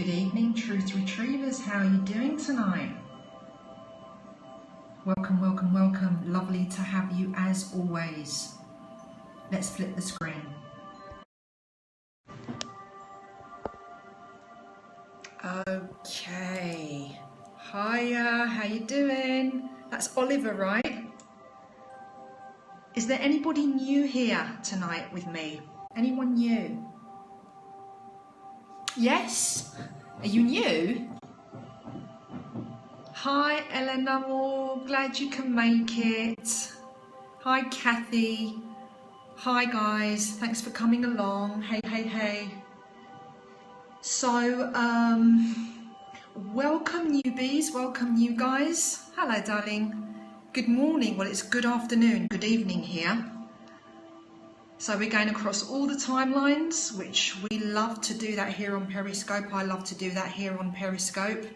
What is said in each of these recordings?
Good evening, Truth Retrievers. How are you doing tonight? Welcome, welcome, welcome. Lovely to have you as always. Let's flip the screen. Okay. Hiya, how you doing? That's Oliver, right? Is there anybody new here tonight with me? Anyone new? Yes? Are you new? Hi Eleanor, glad you can make it. Hi Kathy. Hi guys, thanks for coming along. Hey, hey, hey. So, welcome newbies, welcome new guys. Hello darling. Good morning, well it's good afternoon, good evening here. So we're going across all the timelines, which we love to do that here on Periscope. I love to do that here on Periscope.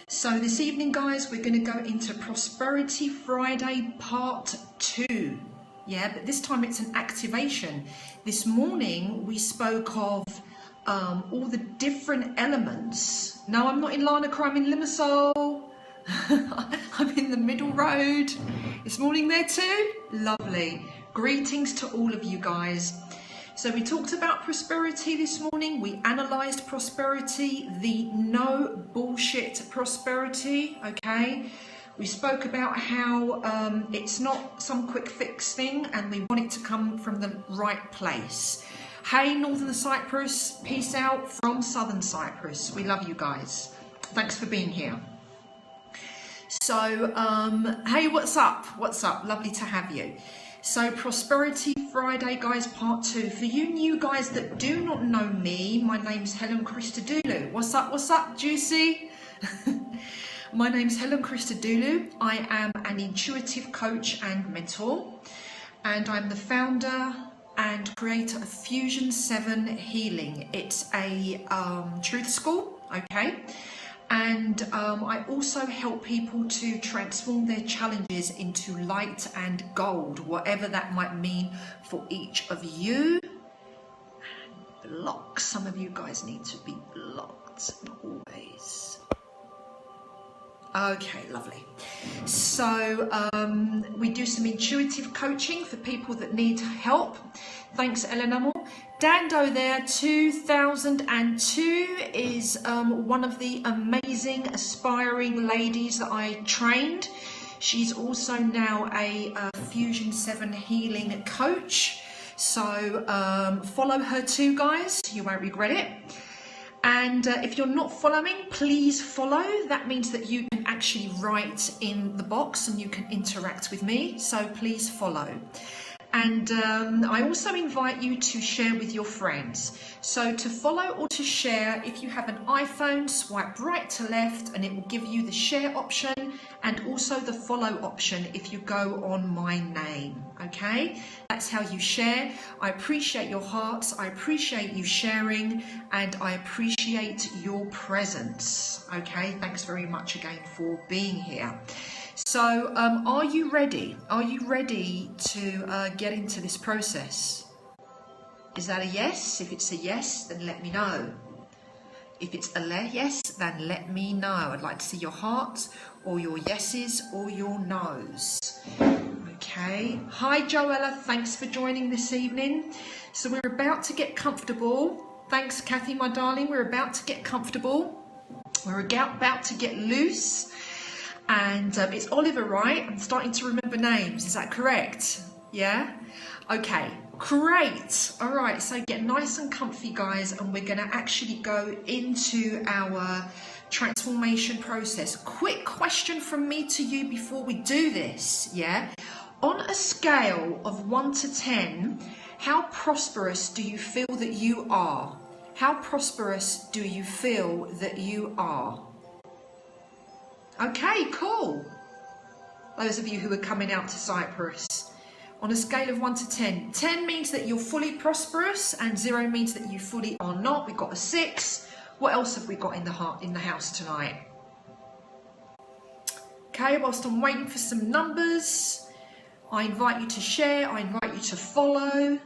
So this evening, guys, we're going to go into Prosperity Friday Part 2. Yeah, but this time it's an activation. This morning we spoke of all the different elements. No, I'm not in Larnaca, I'm in Limassol. I'm in the middle road. This morning there too? Lovely. Greetings to all of you guys. So we talked about prosperity this morning. We analysed prosperity, the no bullshit prosperity, okay? We spoke about how it's not some quick fix thing and we want it to come from the right place. Hey, Northern Cyprus, peace out from Southern Cyprus. We love you guys. Thanks for being here. So, hey, what's up? What's up? Lovely to have you. So Prosperity Friday, guys, part 2. For you new guys that do not know me, my name's Helen Christodoulou. What's up, Juicy? My name's Helen Christodoulou. I am an intuitive coach and mentor, and I'm the founder and creator of Fusion 7 Healing. It's a truth school, okay? And I also help people to transform their challenges into light and gold, whatever that might mean for each of you. And block. Some of you guys need to be blocked, not always. Okay, lovely. So we do some intuitive coaching for people that need help. Thanks, Eleanor. Dando there, 2002, is one of the amazing aspiring ladies that I trained. She's also now a Fusion 7 Healing coach. So follow her too, guys. You won't regret it. And if you're not following, please follow. That means that you can actually write in the box and you can interact with me. So please follow. And I also invite you to share with your friends. So to follow or to share, if you have an iPhone, swipe right to left and it will give you the share option and also the follow option if you go on my name, okay? That's how you share. I appreciate your hearts, I appreciate you sharing, and I appreciate your presence, okay? Thanks very much again for being here. So, are you ready? Are you ready to get into this process? Is that a yes? If it's a yes, then let me know. If it's a yes, then let me know. I'd like to see your hearts, or your yeses, or your nos. Okay. Hi, Joella. Thanks for joining this evening. So we're about to get comfortable. Thanks, Kathy, my darling. We're about to get comfortable. We're about to get loose. And it's Oliver, right? I'm starting to remember names. Is that correct? Yeah? Okay, great. All right, so get nice and comfy, guys, and we're going to actually go into our transformation process. Quick question from me to you before we do this, yeah? On a scale of 1 to 10, how prosperous do you feel that you are? How prosperous do you feel that you are? Okay, cool. Those of you who are coming out to Cyprus, on a scale of 1 to 10, 10 means that you're fully prosperous and 0 means that you fully are not. We've got a 6. What else have we got in the house tonight? Okay, whilst I'm waiting for some numbers, I invite you to share, I invite you to follow.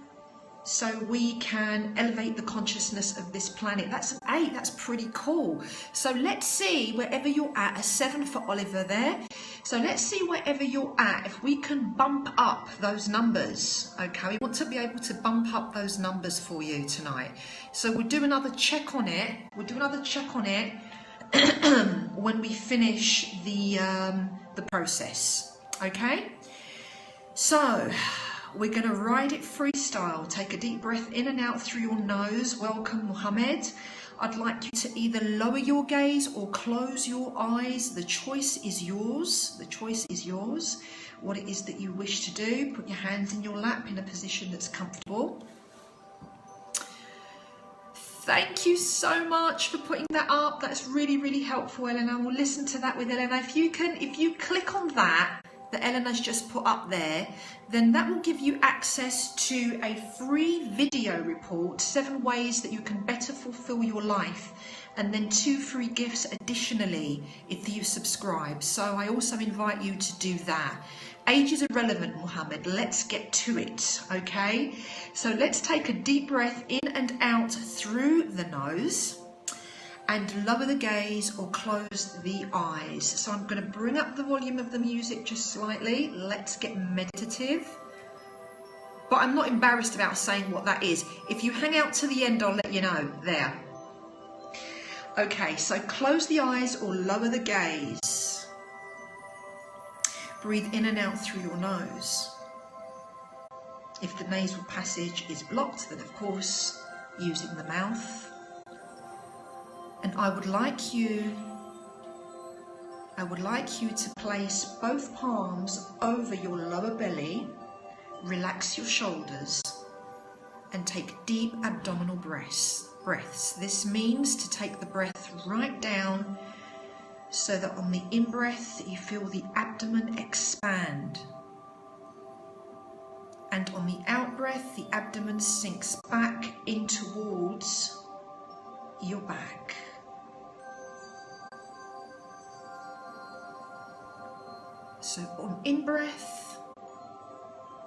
so we can elevate the consciousness of this planet. That's an 8, that's pretty cool. So let's see wherever you're at, a 7 for Oliver there. So let's see wherever you're at, if we can bump up those numbers, okay? We want to be able to bump up those numbers for you tonight. So we'll do another check on it. We'll do another check on it when we finish the process, okay? So we're going to ride it freestyle. Take a deep breath in and out through your nose. Welcome, Mohammed. I'd like you to either lower your gaze or close your eyes. The choice is yours. The choice is yours. What it is that you wish to do. Put your hands in your lap in a position that's comfortable. Thank you so much for putting that up. That's really, really helpful, Elena. We'll listen to that with Elena. If you click on that Elena's just put up there, then that will give you access to a free video report, 7 ways that you can better fulfill your life, and then 2 free gifts additionally if you subscribe. So I also invite you to do that. Age is irrelevant, Mohammed. Let's get to it, okay? So let's take a deep breath in and out through the nose, and lower the gaze or close the eyes. So I'm going to bring up the volume of the music just slightly. Let's get meditative. But I'm not embarrassed about saying what that is. If you hang out to the end, I'll let you know. There. Okay, so close the eyes or lower the gaze. Breathe in and out through your nose. If the nasal passage is blocked, then of course, using the mouth. And I would like you to place both palms over your lower belly, relax your shoulders, and take deep abdominal breaths. This means to take the breath right down so that on the in-breath you feel the abdomen expand. And on the out-breath, the abdomen sinks back in towards your back. So on in-breath,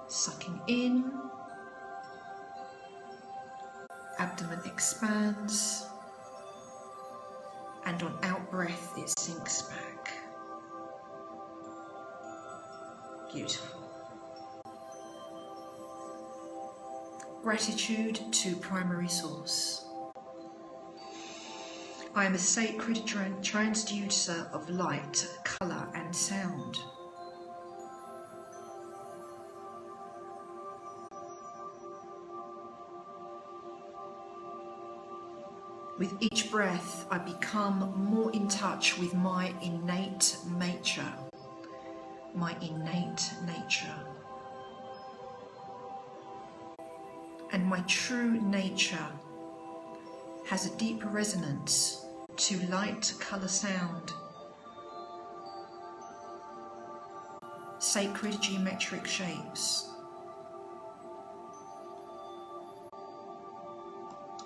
sucking in, abdomen expands, and on out-breath it sinks back. Beautiful. Gratitude to Primary Source. I am a sacred transducer of light, colour and sound. With each breath, I become more in touch with my innate nature. My innate nature. And my true nature has a deep resonance to light, colour, sound. Sacred geometric shapes.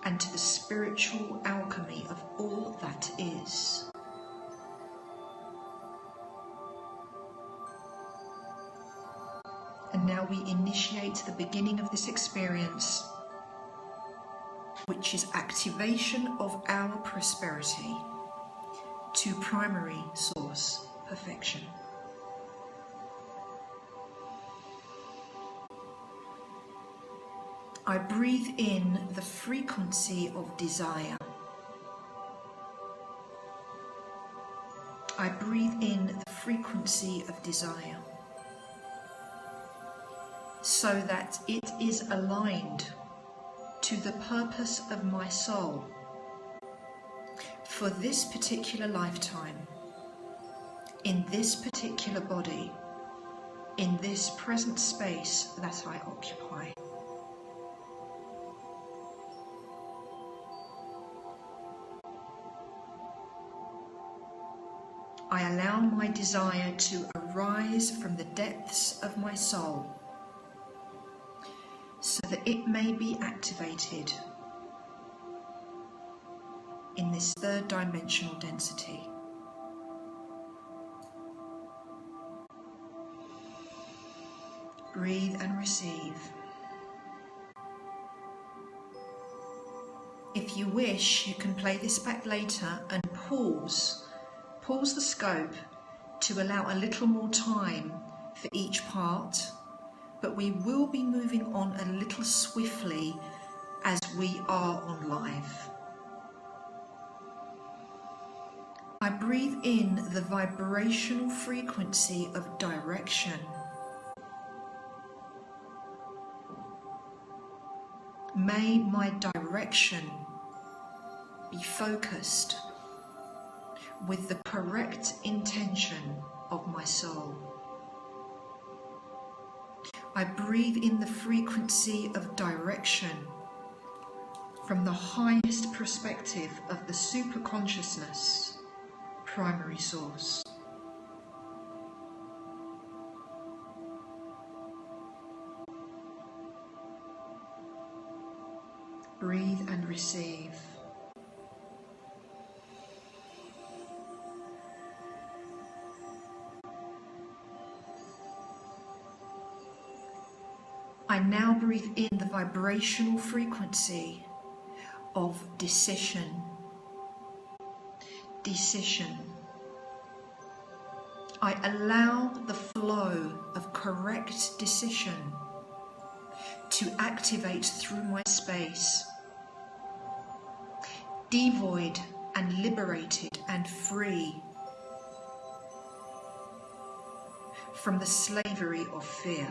And to the spiritual alchemy of all that is. And now we initiate the beginning of this experience, which is activation of our prosperity to Primary Source perfection. I breathe in the frequency of desire. I breathe in the frequency of desire so that it is aligned to the purpose of my soul for this particular lifetime, in this particular body, in this present space that I occupy. I allow my desire to arise from the depths of my soul so that it may be activated in this 3rd dimensional density. Breathe and receive. If you wish, you can play this back later and pause the scope to allow a little more time for each part, but we will be moving on a little swiftly as we are on live. I breathe in the vibrational frequency of direction. May my direction be focused with the correct intention of my soul. I breathe in the frequency of direction from the highest perspective of the superconsciousness, primary source. Breathe and receive. I now breathe in the vibrational frequency of decision. Decision. I allow the flow of correct decision to activate through my space, devoid and liberated and free from the slavery of fear.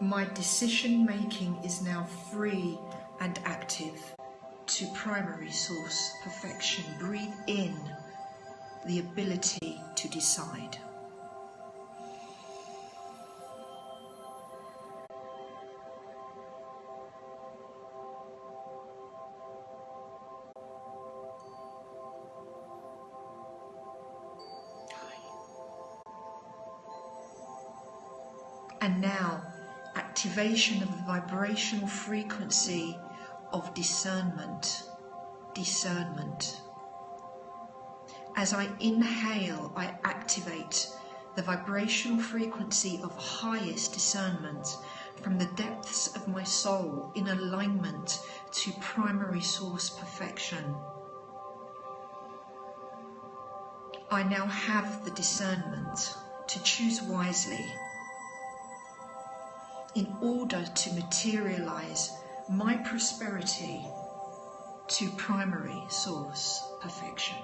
My decision making is now free and active to primary source perfection. Breathe in the ability to decide. And now, activation of the vibrational frequency of discernment. Discernment. As I inhale, I activate the vibrational frequency of highest discernment from the depths of my soul in alignment to primary source perfection. I now have the discernment to choose wisely in order to materialize my prosperity to primary source perfection.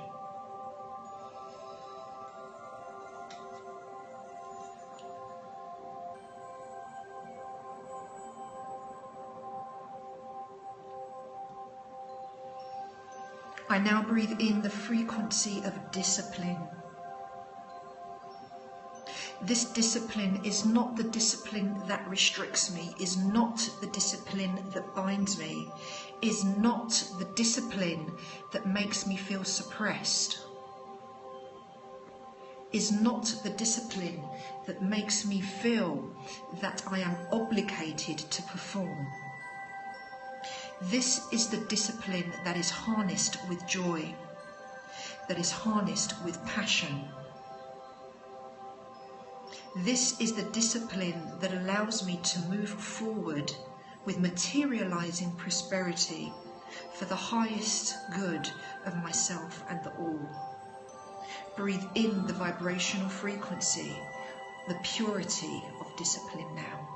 I now breathe in the frequency of discipline. This discipline is not the discipline that restricts me, is not the discipline that binds me, is not the discipline that makes me feel suppressed, is not the discipline that makes me feel that I am obligated to perform. This is the discipline that is harnessed with joy, that is harnessed with passion. This is the discipline that allows me to move forward with materializing prosperity for the highest good of myself and the all. Breathe in the vibrational frequency, the purity of discipline now.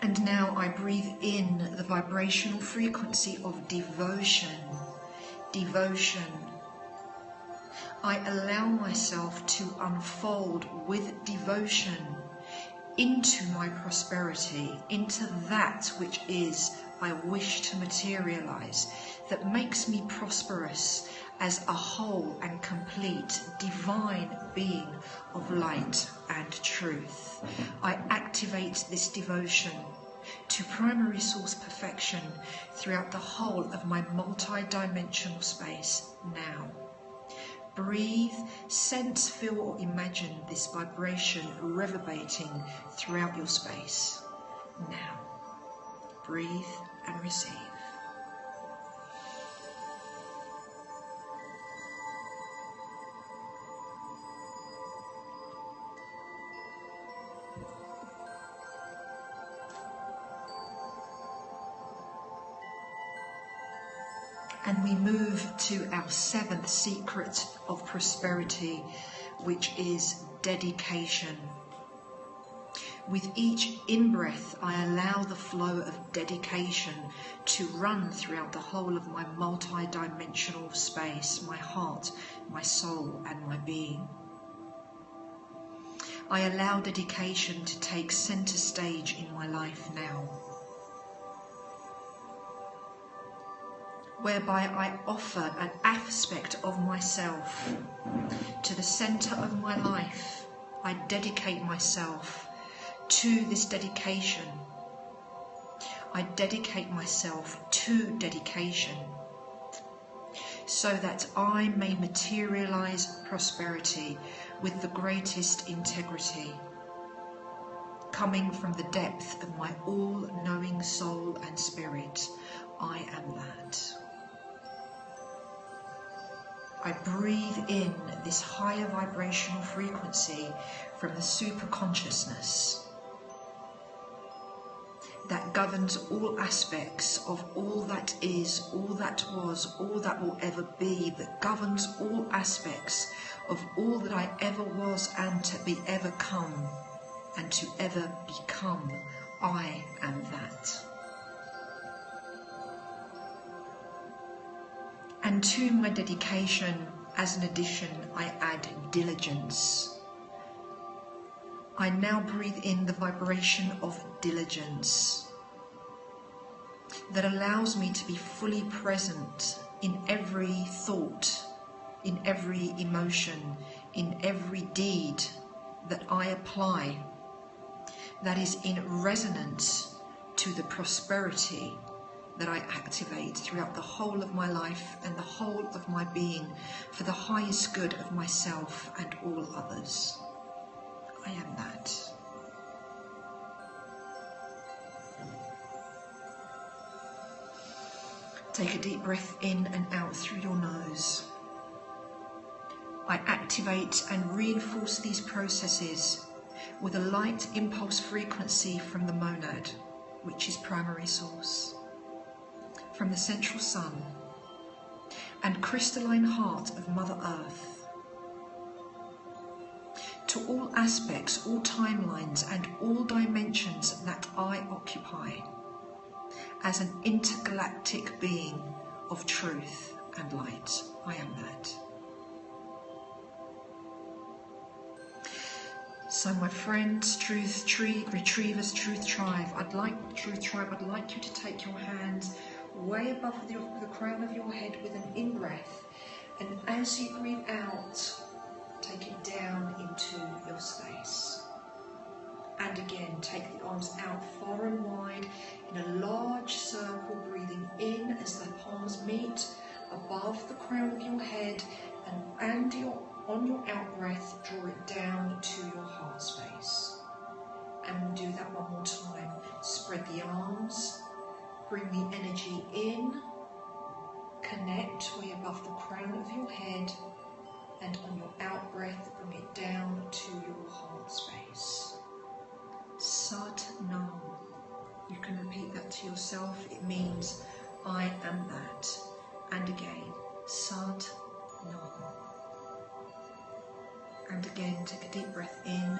And now I breathe in the vibrational frequency of devotion. Devotion. I allow myself to unfold with devotion into my prosperity, into that which is I wish to materialize, that makes me prosperous as a whole and complete divine being of light and truth. I activate this devotion to primary source perfection throughout the whole of my multi-dimensional space now. Breathe, sense, feel or imagine this vibration reverberating throughout your space now. Breathe and receive. And we move to our seventh secret of prosperity, which is dedication. With each in-breath, I allow the flow of dedication to run throughout the whole of my multi-dimensional space, my heart, my soul, and my being. I allow dedication to take center stage in my life now, whereby I offer an aspect of myself to the center of my life. I dedicate myself to this dedication. I dedicate myself to dedication so that I may materialize prosperity with the greatest integrity, coming from the depth of my all-knowing soul and spirit. I am that. I breathe in this higher vibrational frequency from the super consciousness that governs all aspects of all that is, all that was, all that will ever be, that governs all aspects of all that I ever was and to be ever come and to ever become. I am that. And to my dedication, as an addition, I add diligence. I now breathe in the vibration of diligence that allows me to be fully present in every thought, in every emotion, in every deed that I apply, that is in resonance to the prosperity that I activate throughout the whole of my life and the whole of my being for the highest good of myself and all others. I am that. Take a deep breath in and out through your nose. I activate and reinforce these processes with a light impulse frequency from the monad, which is primary source, from the central sun and crystalline heart of Mother Earth, to all aspects, all timelines and all dimensions that I occupy as an intergalactic being of truth and light. I am that. So my friends, Retrievers, Truth Tribe, I'd like you to take your hands way above the crown of your head with an in-breath, and as you breathe out, take it down into your space. And again, take the arms out far and wide in a large circle, breathing in as the palms meet above the crown of your head, and on your out breath, draw it down to your heart space. And we'll do that one more time. Spread the arms, bring the energy in, connect way above the crown of your head, and on your out breath, bring it down to your heart space. Sat Nam. You can repeat that to yourself. It means I am that. And again, Sat Nam. And again, take a deep breath in.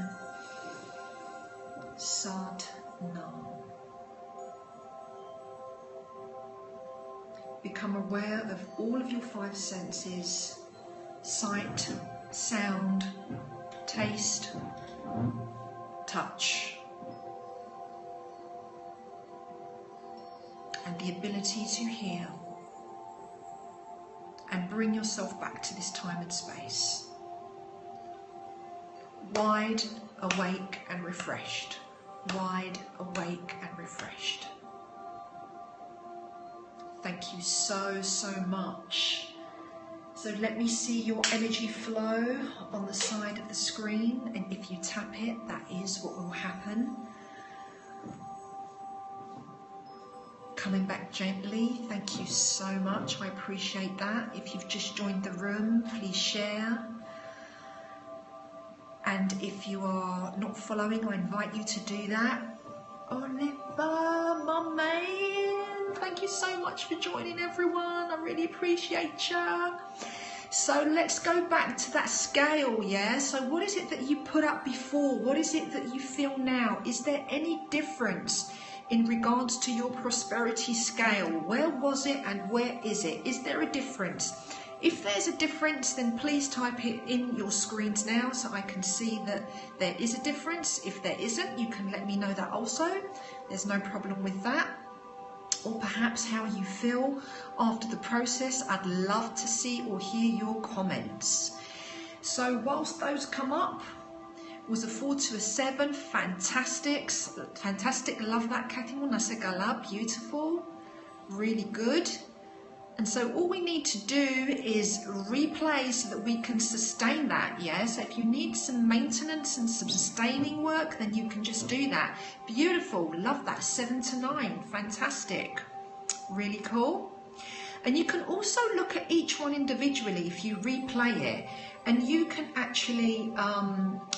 Sat Nam. Become aware of all of your five senses: sight, sound, taste, touch, and the ability to hear. And bring yourself back to this time and space, wide awake and refreshed, wide awake and refreshed. Thank you so much. So let me see your energy flow on the side of the screen, and if you tap it, that is what will happen. coming back gently. Thank you so much. I appreciate that. If you've just joined the room, please share. And if you are not following, I invite you to do that. Oliver, my man, thank you so much for joining, everyone. I really appreciate you. So let's go back to that scale, yeah? So what is it that you put up before? What is it that you feel now? Is there any difference in regards to your prosperity scale? Where was it and where is it? Is there a difference? If there's a difference, then please type it in your screens now so I can see that there is a difference. If there isn't, you can let me know that also. There's no problem with that. Or perhaps how you feel after the process. I'd love to see or hear your comments. So whilst those come up, was a 4 to a 7, fantastic, fantastic. Love that, Kathy. Nasegala, beautiful, really good. And so all we need to do is replay so that we can sustain that, yeah? So if you need some maintenance and some sustaining work, then you can just do that. Beautiful, love that, 7 to 9, fantastic, really cool. And you can also look at each one individually if you replay it, and you can actually,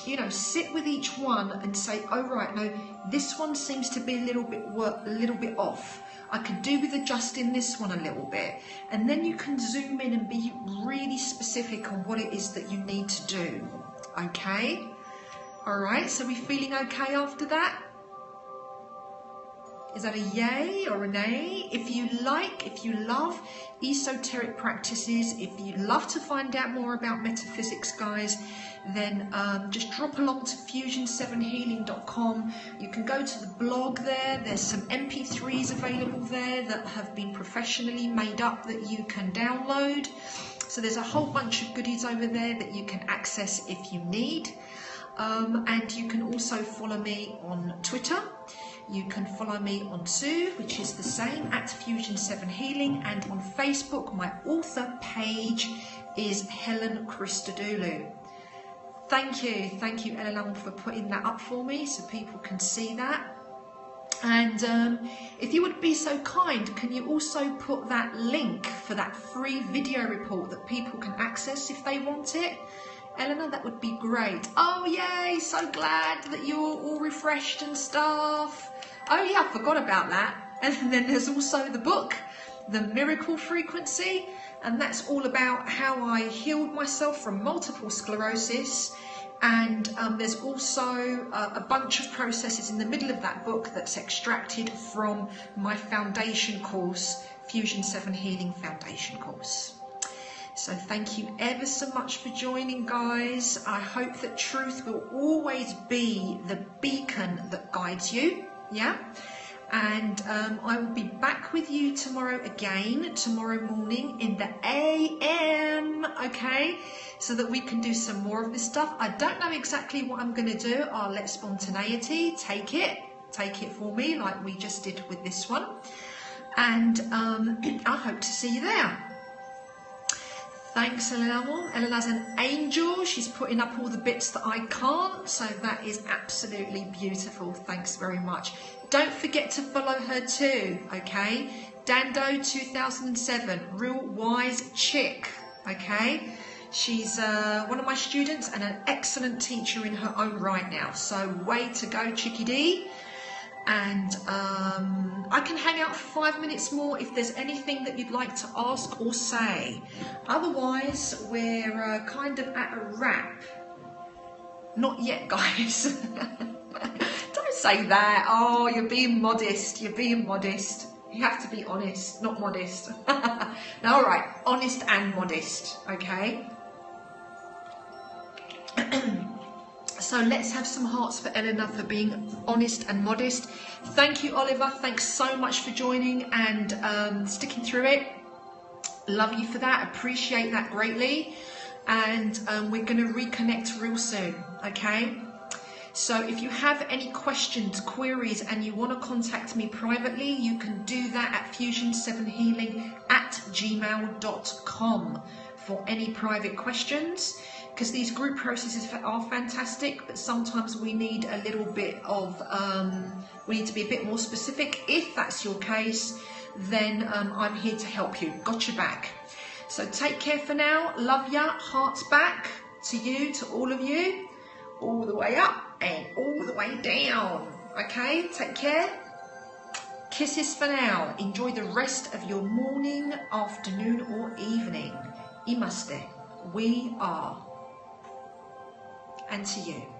you know, sit with each one and say, oh right, no, this one seems to be a little bit off. I could do with adjusting this one a little bit. And then you can zoom in and be really specific on what it is that you need to do. Okay? All right, so we feeling okay after that? Is that a yay or a nay? If you like, if you love esoteric practices, if you love to find out more about metaphysics, guys, then just drop along to fusion7healing.com. You can go to the blog there. There's some MP3s available there that have been professionally made up that you can download. So there's a whole bunch of goodies over there that you can access if you need. And you can also follow me on Twitter. You can follow me on Zoo, which is the same, at Fusion7Healing, and on Facebook, my author page is Helen Christodoulou. Thank you, Ellen, for putting that up for me so people can see that. And if you would be so kind, can you also put that link for that free video report that people can access if they want it? Eleanor, that would be great. Oh yay, so glad that you're all refreshed and stuff. Oh yeah, I forgot about that. And then there's also the book, The Miracle Frequency, and that's all about how I healed myself from multiple sclerosis. And there's also a bunch of processes in the middle of that book that's extracted from my foundation course, Fusion 7 Healing Foundation course. So thank you ever so much for joining, guys. I hope that truth will always be the beacon that guides you, yeah? And I will be back with you tomorrow again, tomorrow morning in the AM, okay? So that we can do some more of this stuff. I don't know exactly what I'm going to do. I'll let spontaneity take it for me, like we just did with this one. And I hope to see you there. Thanks, Elena. Elena's an angel. She's putting up all the bits that I can't, so that is absolutely beautiful. Thanks very much. Don't forget to follow her too, okay? Dando 2007, real wise chick, okay? She's one of my students and an excellent teacher in her own right now. So way to go, Chicky D. And I can hang out for 5 minutes more if there's anything that you'd like to ask or say. Otherwise, we're kind of at a wrap. Not yet, guys. Don't say that. Oh, you're being modest. You're being modest. You have to be honest, not modest. Now, all right, honest and modest, okay? So let's have some hearts for Eleanor for being honest and modest. Thank you, Oliver. Thanks so much for joining and sticking through it. Love you for that. Appreciate that greatly. And we're going to reconnect real soon, okay? So if you have any questions, queries, and you want to contact me privately, you can do that at fusion7healing@gmail.com for any private questions. Because these group processes are fantastic, but sometimes we need a little bit of, we need to be a bit more specific. If that's your case, then I'm here to help you. Got your back. So take care for now. Love ya. Hearts back to you, to all of you. All the way up and all the way down. Okay, take care. Kisses for now. Enjoy the rest of your morning, afternoon or evening. Imaste. We are. And to you.